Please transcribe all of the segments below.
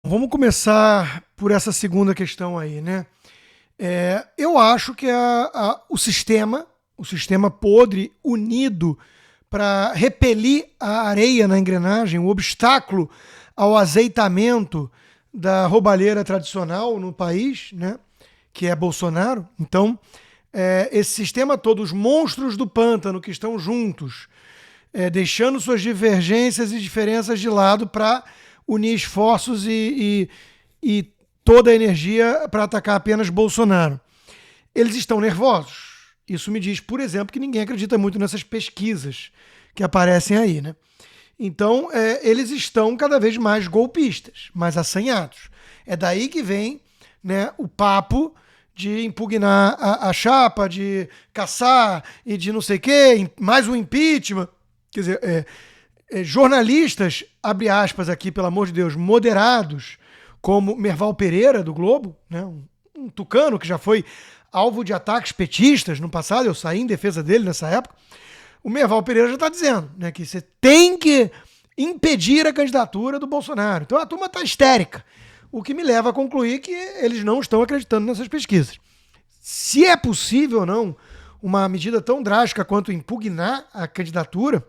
Vamos começar por essa segunda questão aí, né? Eu acho que o sistema podre, unido para repelir a areia na engrenagem, o obstáculo ao azeitamento da roubalheira tradicional no país, né? Que é Bolsonaro. Então, esse sistema todo, os monstros do pântano que estão juntos, deixando suas divergências e diferenças de lado para unir esforços e toda a energia para atacar apenas Bolsonaro. Eles estão nervosos. Isso me diz, por exemplo, que ninguém acredita muito nessas pesquisas que aparecem aí, né? Então, eles estão cada vez mais golpistas, mais assanhados. É daí que vem, né, o papo de impugnar a chapa, de caçar e de não sei o quê, mais um impeachment. Quer dizer, jornalistas, abre aspas aqui, pelo amor de Deus, moderados, como Merval Pereira, do Globo, né, um tucano que já foi alvo de ataques petistas no passado, eu saí em defesa dele nessa época. O Merval Pereira já está dizendo, né, que você tem que impedir a candidatura do Bolsonaro. Então a turma está histérica, o que me leva a concluir que eles não estão acreditando nessas pesquisas. Se é possível ou não uma medida tão drástica quanto impugnar a candidatura,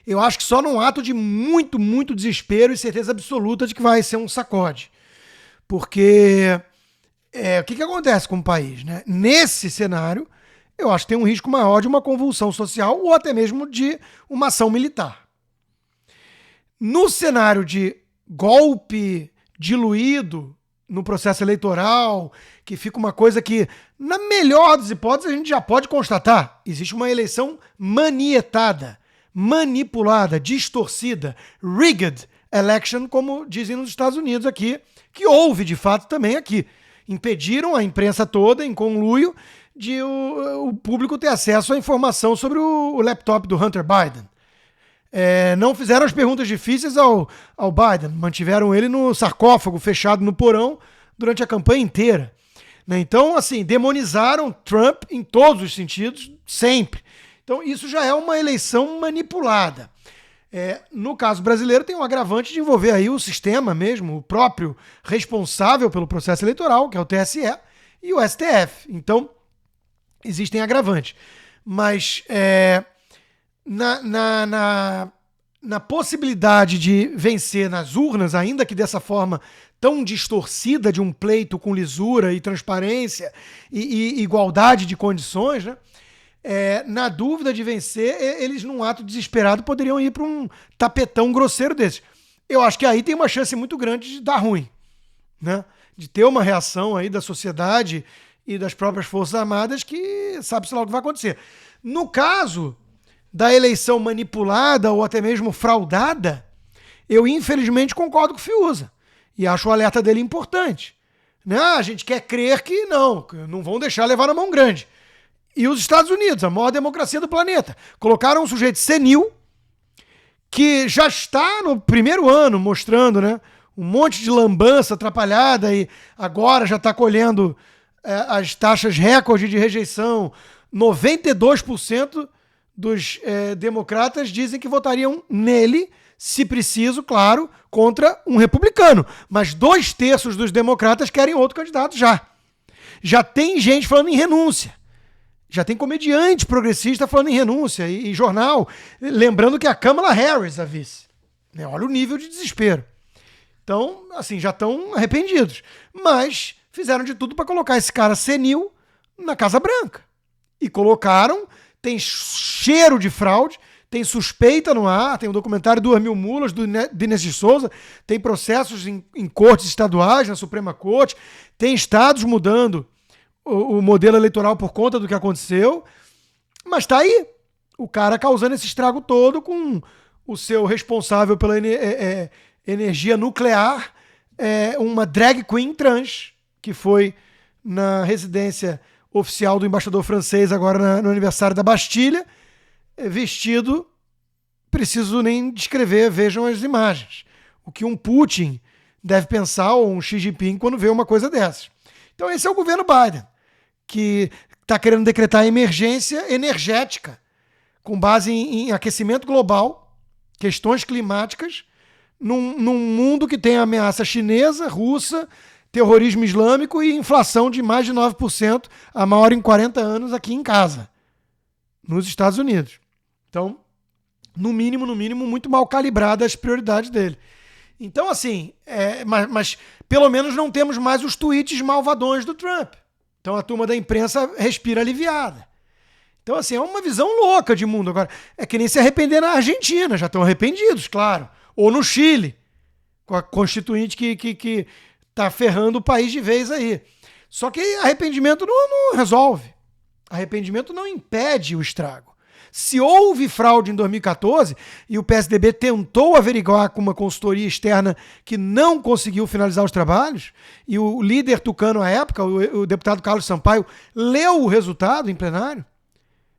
eu acho que só num ato de muito, muito desespero e certeza absoluta de que vai ser um sacode. Porque o que acontece com o país, né? Nesse cenário, eu acho que tem um risco maior de uma convulsão social ou até mesmo de uma ação militar. No cenário de golpe diluído no processo eleitoral, que fica uma coisa que, na melhor das hipóteses, a gente já pode constatar. Existe uma eleição manietada, manipulada, distorcida, rigged election, como dizem nos Estados Unidos aqui, que houve de fato também aqui. Impediram a imprensa toda, em conluio, de o público ter acesso à informação sobre o laptop do Hunter Biden. Não fizeram as perguntas difíceis ao Biden, mantiveram ele no sarcófago, fechado no porão, durante a campanha inteira. Né? Então, assim, demonizaram Trump em todos os sentidos, sempre. Então, isso já é uma eleição manipulada. No caso brasileiro, tem um agravante de envolver aí o sistema mesmo, o próprio responsável pelo processo eleitoral, que é o TSE, e o STF. Então, existem agravantes. Mas na possibilidade de vencer nas urnas, ainda que dessa forma tão distorcida de um pleito com lisura e transparência e igualdade de condições, né? Na dúvida de vencer, eles, num ato desesperado, poderiam ir para um tapetão grosseiro desse. Eu acho que aí tem uma chance muito grande de dar ruim, né? De ter uma reação aí da sociedade e das próprias Forças Armadas que sabe-se lá o que vai acontecer. No caso da eleição manipulada ou até mesmo fraudada, eu infelizmente concordo com o Fiuza e acho o alerta dele importante. Né? A gente quer crer que não vão deixar levar na mão grande. E os Estados Unidos, a maior democracia do planeta, colocaram um sujeito senil que já está no primeiro ano mostrando, né, um monte de lambança atrapalhada e agora já está colhendo as taxas recorde de rejeição. 92% dos democratas dizem que votariam nele, se preciso, claro, contra um republicano. Mas 2/3 dos democratas querem outro candidato já. Já tem gente falando em renúncia. Já tem comediante progressista falando em renúncia e jornal, lembrando que a Kamala Harris a vice. Olha o nível de desespero. Então, assim, já estão arrependidos. Mas fizeram de tudo para colocar esse cara senil na Casa Branca. E colocaram, tem cheiro de fraude, tem suspeita no ar, tem o documentário 2.000 Mulas, do Dinis de Souza, tem processos em cortes estaduais, na Suprema Corte, tem estados mudando o modelo eleitoral por conta do que aconteceu, mas tá aí o cara causando esse estrago todo com o seu responsável pela energia nuclear, uma drag queen trans, que foi na residência oficial do embaixador francês agora no aniversário da Bastilha, vestido, preciso nem descrever, vejam as imagens. O que um Putin deve pensar, ou um Xi Jinping, quando vê uma coisa dessas. Então esse é o governo Biden, que está querendo decretar emergência energética com base em aquecimento global, questões climáticas, num mundo que tem ameaça chinesa, russa, terrorismo islâmico e inflação de mais de 9%, a maior em 40 anos aqui em casa, nos Estados Unidos. Então, no mínimo, muito mal calibradas as prioridades dele. Então, assim, mas pelo menos não temos mais os tweets malvadões do Trump. Então a turma da imprensa respira aliviada. Então, assim, é uma visão louca de mundo. Agora, é que nem se arrepender na Argentina, já estão arrependidos, claro. Ou no Chile, com a constituinte que tá ferrando o país de vez aí. Só que arrependimento não resolve. Arrependimento não impede o estrago. Se houve fraude em 2014 e o PSDB tentou averiguar com uma consultoria externa que não conseguiu finalizar os trabalhos, e o líder tucano à época, o deputado Carlos Sampaio, leu o resultado em plenário,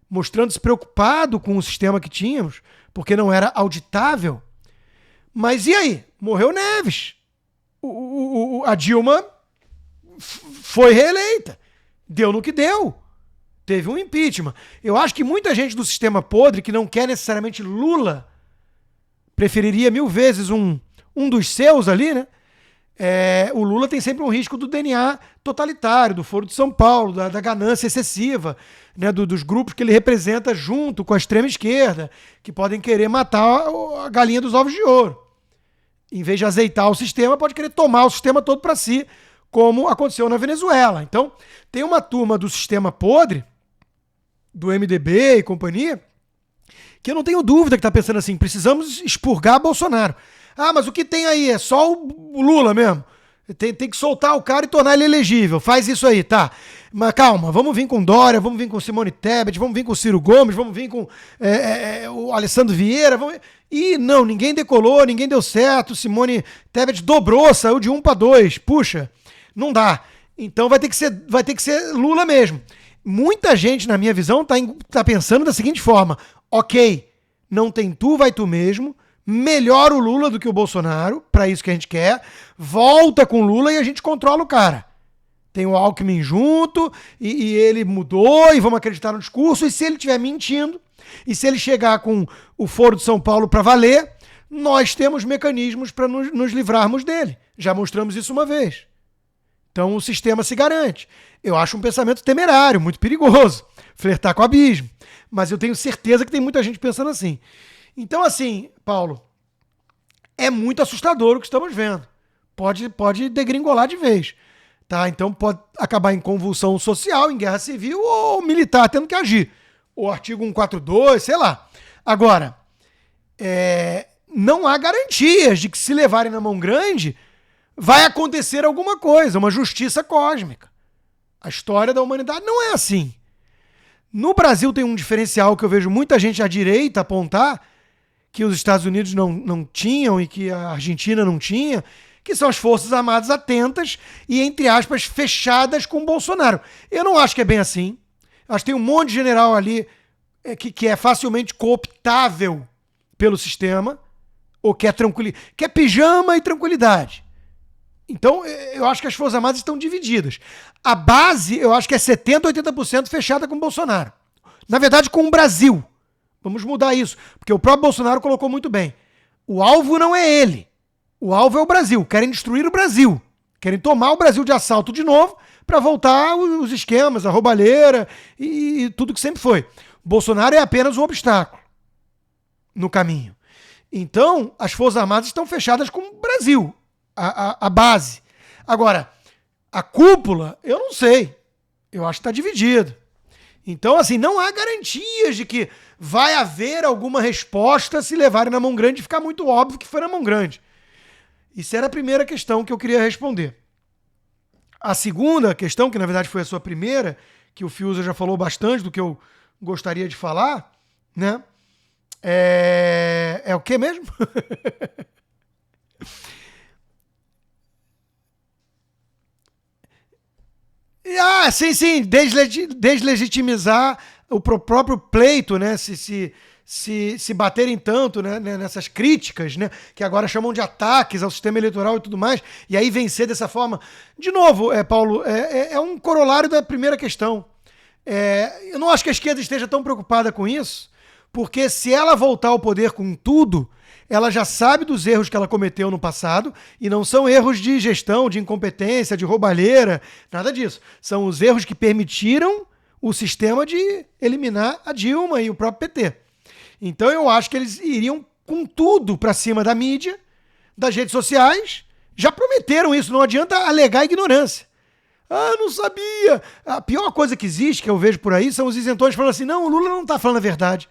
mostrando-se preocupado com o sistema que tínhamos, porque não era auditável. Mas e aí? Morreu Neves. A Dilma foi reeleita. Deu no que deu. Teve um impeachment. Eu acho que muita gente do sistema podre, que não quer necessariamente Lula, preferiria 1000 vezes um dos seus ali, né? O Lula tem sempre um risco do DNA totalitário, do Foro de São Paulo, da ganância excessiva, né? Dos grupos que ele representa junto com a extrema esquerda, que podem querer matar a galinha dos ovos de ouro. Em vez de azeitar o sistema, pode querer tomar o sistema todo para si, como aconteceu na Venezuela. Então, tem uma turma do sistema podre, do MDB e companhia, que eu não tenho dúvida que está pensando assim, precisamos expurgar Bolsonaro. Ah, mas o que tem aí? É só o Lula mesmo. Tem que soltar o cara e tornar ele elegível. Faz isso aí, tá? Mas calma, vamos vir com Dória, vamos vir com Simone Tebet, vamos vir com Ciro Gomes, vamos vir com o Alessandro Vieira. E não, ninguém decolou, ninguém deu certo. Simone Tebet dobrou, saiu de 1 para 2. Puxa, não dá. Então vai ter que ser Lula mesmo. Muita gente, na minha visão, tá pensando da seguinte forma: ok, não tem tu, vai tu mesmo. Melhora o Lula do que o Bolsonaro, para isso que a gente quer. Volta com o Lula e a gente controla o cara. Tem o Alckmin junto, e ele mudou, e vamos acreditar no discurso. E se ele estiver mentindo, e se ele chegar com o Foro de São Paulo para valer, nós temos mecanismos para nos livrarmos dele. Já mostramos isso uma vez. Então o sistema se garante. Eu acho um pensamento temerário, muito perigoso, flertar com o abismo. Mas eu tenho certeza que tem muita gente pensando assim. Então, assim, Paulo, é muito assustador o que estamos vendo. Pode degringolar de vez. Tá? Então pode acabar em convulsão social, em guerra civil ou militar tendo que agir. Ou artigo 142, sei lá. Agora, não há garantias de que se levarem na mão grande vai acontecer alguma coisa, uma justiça cósmica. A história da humanidade não é assim. No Brasil tem um diferencial que eu vejo muita gente à direita apontar, que os Estados Unidos não tinham e que a Argentina não tinha, que são as Forças Armadas atentas e, entre aspas, fechadas com o Bolsonaro. Eu não acho que é bem assim. Acho que tem um monte de general ali que é facilmente cooptável pelo sistema, ou quer pijama e tranquilidade. Então, eu acho que as Forças Armadas estão divididas. A base, eu acho que é 70%, 80% fechada com o Bolsonaro. Na verdade, com o Brasil. Vamos mudar isso, porque o próprio Bolsonaro colocou muito bem. O alvo não é ele. O alvo é o Brasil. Querem destruir o Brasil. Querem tomar o Brasil de assalto de novo para voltar os esquemas, a roubalheira e tudo que sempre foi. O Bolsonaro é apenas um obstáculo no caminho. Então, as Forças Armadas estão fechadas com o Brasil. A base. Agora, a cúpula, eu não sei. Eu acho que está dividido. Então, assim, não há garantias de que vai haver alguma resposta se levarem na mão grande e ficar muito óbvio que foi na mão grande. Isso era a primeira questão que eu queria responder. A segunda questão, que na verdade foi a sua primeira, que o Fiuza já falou bastante do que eu gostaria de falar, né? É o que mesmo? Sim. Deslegitimizar o próprio pleito, né? Se baterem tanto, né, nessas críticas, né, que agora chamam de ataques ao sistema eleitoral e tudo mais, e aí vencer dessa forma. De novo, Paulo, é um corolário da primeira questão. Eu não acho que a esquerda esteja tão preocupada com isso, porque se ela voltar ao poder com tudo, ela já sabe dos erros que ela cometeu no passado, e não são erros de gestão, de incompetência, de roubalheira, nada disso. São os erros que permitiram o sistema de eliminar a Dilma e o próprio PT. Então eu acho que eles iriam com tudo para cima da mídia, das redes sociais, já prometeram isso, não adianta alegar ignorância. Ah, não sabia. A pior coisa que existe, que eu vejo por aí, são os isentões falando assim, não, o Lula não tá falando a verdade.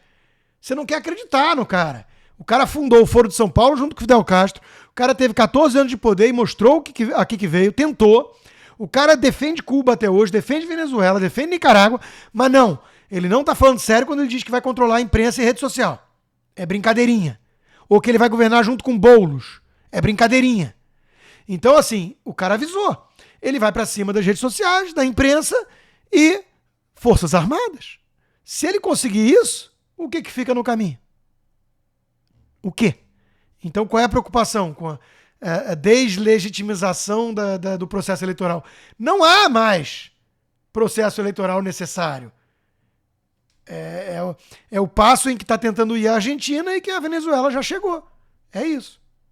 Você não quer acreditar no cara. O cara fundou o Foro de São Paulo junto com o Fidel Castro. O cara teve 14 anos de poder e mostrou aqui que veio, tentou. O cara defende Cuba até hoje, defende Venezuela, defende Nicarágua, mas não, ele não tá falando sério quando ele diz que vai controlar a imprensa e rede social. É brincadeirinha. Ou que ele vai governar junto com Boulos. É brincadeirinha. Então, assim, o cara avisou. Ele vai pra cima das redes sociais, da imprensa e Forças Armadas. Se ele conseguir isso, o que fica no caminho? O quê? Então, qual é a preocupação com a deslegitimização do processo eleitoral? Não há mais processo eleitoral necessário. É o passo em que está tentando ir a Argentina e que a Venezuela já chegou. É isso.